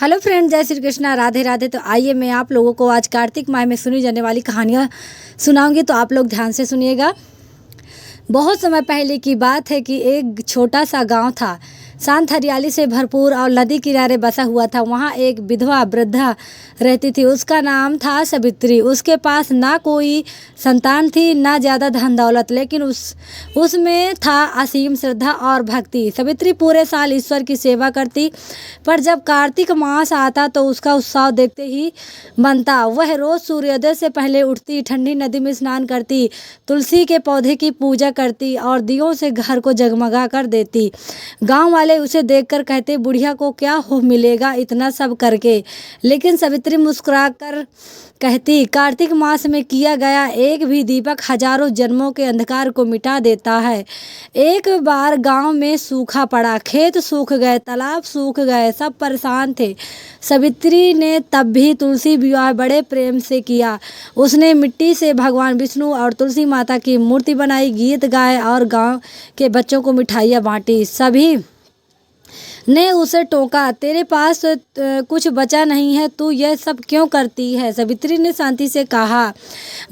Hello friend, जय श्री कृष्णा, राधे राधे। तो आइए मैं आप लोगों को आज कार्तिक माह में सुनी जाने वाली कहानियाँ सुनाऊंगी, तो आप लोग ध्यान से सुनिएगा। बहुत समय पहले की बात है कि एक छोटा सा गांव था। शांत हरियाली से भरपूर और नदी किनारे बसा हुआ था। वहाँ एक विधवा वृद्धा रहती थी। उसका नाम था सावित्री। उसके पास ना कोई संतान थी, ना ज़्यादा धन दौलत, लेकिन उसमें था असीम श्रद्धा और भक्ति। सावित्री पूरे साल ईश्वर की सेवा करती, पर जब कार्तिक मास आता तो उसका उत्साह देखते ही बनता। वह रोज़ सूर्योदय से पहले उठती, ठंडी नदी में स्नान करती, तुलसी के पौधे की पूजा करती और दियों से घर को जगमगा कर देती। गांव वाले उसे देखकर कहते, बुढ़िया को क्या हो मिलेगा इतना सब करके। लेकिन सावित्री मुस्कुरा कर कहती, कार्तिक मास में किया गया एक भी दीपक हजारों जन्मों के अंधकार को मिटा देता है। एक बार गांव में सूखा पड़ा, खेत सूख गए, तालाब सूख गए, सब परेशान थे। सावित्री ने तब भी तुलसी विवाह बड़े प्रेम से किया। उसने मिट्टी से भगवान विष्णु और तुलसी माता की मूर्ति बनाई, गीत गाए और गांव के बच्चों को मिठाइयाँ बांटी। सभी ने उसे टोका, तेरे पास कुछ बचा नहीं है, तू यह सब क्यों करती है। सावित्री ने शांति से कहा,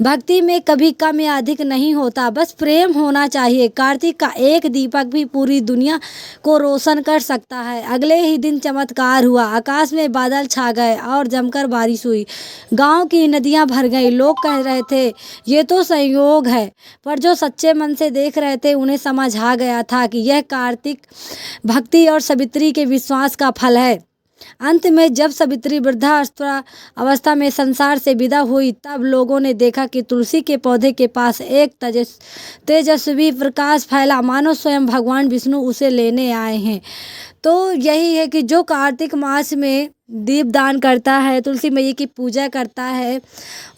भक्ति में कभी कम या अधिक नहीं होता, बस प्रेम होना चाहिए। कार्तिक का एक दीपक भी पूरी दुनिया को रोशन कर सकता है। अगले ही दिन चमत्कार हुआ। आकाश में बादल छा गए और जमकर बारिश हुई। गांव की नदियां भर गई। लोग कह रहे थे ये तो संयोग है, पर जो सच्चे मन से देख रहे थे उन्हें समझ आ गया था कि यह कार्तिक भक्ति और सावित्री के विश्वास का फल है। अंत में जब सावित्री वृद्धावस्था में संसार से विदा हुई, तब लोगों ने देखा कि तुलसी के पौधे के पास एक तेजस्वी प्रकाश फैला, मानो स्वयं भगवान विष्णु उसे लेने आए हैं। तो यही है कि जो कार्तिक मास में दीप दान करता है, तुलसी मैया की पूजा करता है,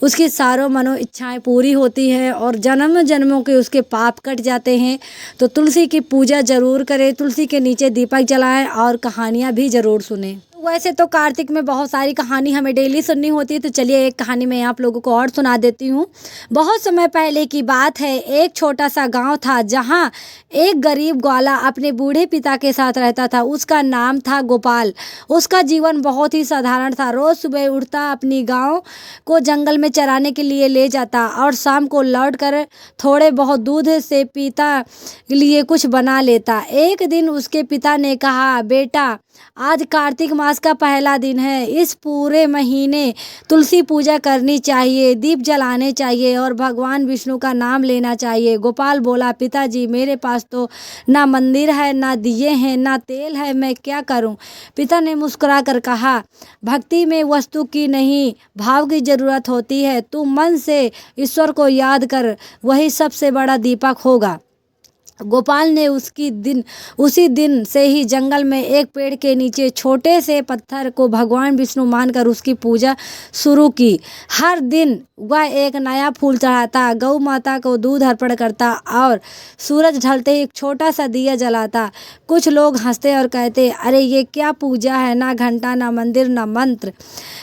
उसकी सारों मनो इच्छाएं पूरी होती हैं और जन्म जन्मों के उसके पाप कट जाते हैं। तो तुलसी की पूजा ज़रूर करें, तुलसी के नीचे दीपक जलाएं और कहानियाँ भी ज़रूर सुनें। वैसे तो कार्तिक में बहुत सारी कहानी हमें डेली सुननी होती है, तो चलिए एक कहानी मैं आप लोगों को और सुना देती हूँ। बहुत समय पहले की बात है। एक छोटा सा गांव था जहाँ एक गरीब ग्वाला अपने बूढ़े पिता के साथ रहता था। उसका नाम था गोपाल। उसका जीवन बहुत ही साधारण था। रोज़ सुबह उठता, अपनी गांव को जंगल में चराने के लिए ले जाता और शाम को लौट कर थोड़े बहुत दूध से पिता के लिए कुछ बना लेता। एक दिन उसके पिता ने कहा, बेटा आज कार्तिक मास का पहला दिन है, इस पूरे महीने तुलसी पूजा करनी चाहिए, दीप जलाने चाहिए और भगवान विष्णु का नाम लेना चाहिए। गोपाल बोला, पिताजी मेरे पास तो ना मंदिर है, ना दिए हैं, ना तेल है, मैं क्या करूं। पिता ने मुस्कुरा कर कहा, भक्ति में वस्तु की नहीं भाव की जरूरत होती है। तू मन से ईश्वर को याद कर, वही सबसे बड़ा दीपक होगा। गोपाल ने उसी दिन से ही जंगल में एक पेड़ के नीचे छोटे से पत्थर को भगवान विष्णु मानकर उसकी पूजा शुरू की। हर दिन वह एक नया फूल चढ़ाता, गौ माता को दूध अर्पण करता और सूरज ढलते ही एक छोटा सा दिया जलाता। कुछ लोग हंसते और कहते, अरे ये क्या पूजा है, ना घंटा, ना मंदिर, ना मंत्र।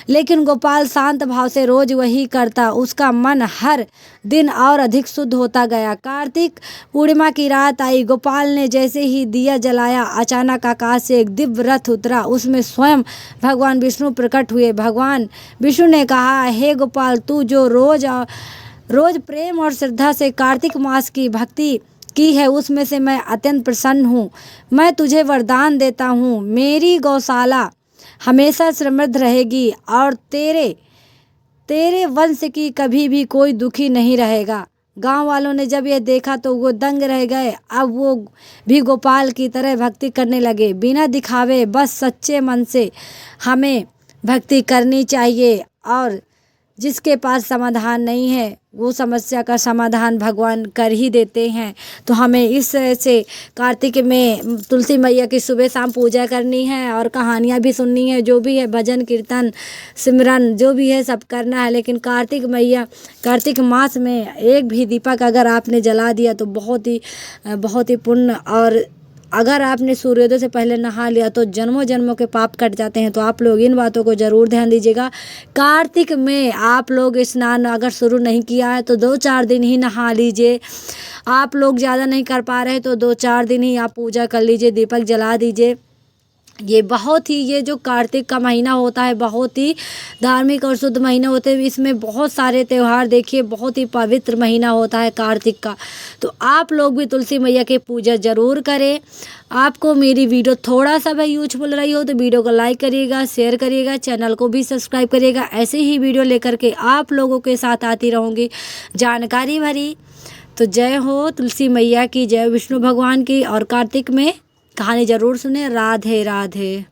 लेकिन गोपाल शांत भाव से रोज वही करता। उसका मन हर दिन और अधिक शुद्ध होता गया। कार्तिक पूर्णिमा की रात आई। गोपाल ने जैसे ही दिया जलाया, अचानक आकाश से एक दिव्य रथ उतरा। उसमें स्वयं भगवान विष्णु प्रकट हुए। भगवान विष्णु ने कहा, हे गोपाल, तू जो रोज प्रेम और श्रद्धा से कार्तिक मास की भक्ति की है, उसमें से मैं अत्यंत प्रसन्न हूँ। मैं तुझे वरदान देता हूँ, मेरी गौशाला हमेशा समृद्ध रहेगी और तेरे वंश की कभी भी कोई दुखी नहीं रहेगा। गांव वालों ने जब यह देखा तो वो दंग रह गए। अब वो भी गोपाल की तरह भक्ति करने लगे, बिना दिखावे, बस सच्चे मन से हमें भक्ति करनी चाहिए। और जिसके पास समाधान नहीं है, वो समस्या का समाधान भगवान कर ही देते हैं। तो हमें इस तरह से कार्तिक में तुलसी मैया की सुबह शाम पूजा करनी है और कहानियाँ भी सुननी है, जो भी है भजन कीर्तन सिमरन जो भी है सब करना है। लेकिन कार्तिक मास में एक भी दीपक अगर आपने जला दिया तो बहुत ही पुण्य। और अगर आपने सूर्योदय से पहले नहा लिया तो जन्मों जन्मों के पाप कट जाते हैं। तो आप लोग इन बातों को ज़रूर ध्यान दीजिएगा। कार्तिक में आप लोग स्नान अगर शुरू नहीं किया है तो 2-4 दिन ही नहा लीजिए। आप लोग ज़्यादा नहीं कर पा रहे तो 2-4 दिन ही आप पूजा कर लीजिए, दीपक जला दीजिए। ये बहुत ही, ये जो कार्तिक का महीना होता है बहुत ही धार्मिक और शुद्ध महीना होते हैं। इसमें बहुत सारे त्यौहार, देखिए बहुत ही पवित्र महीना होता है कार्तिक का। तो आप लोग भी तुलसी मैया की पूजा ज़रूर करें। आपको मेरी वीडियो थोड़ा सा भी यूजफुल रही हो तो वीडियो को लाइक करिएगा, शेयर करिएगा, चैनल को भी सब्सक्राइब करिएगा। ऐसे ही वीडियो लेकर के आप लोगों के साथ आती रहूँगी जानकारी भरी। तो जय हो तुलसी मैया की, जय विष्णु भगवान की। और कार्तिक में कहानी ज़रूर सुने। राधे राधे।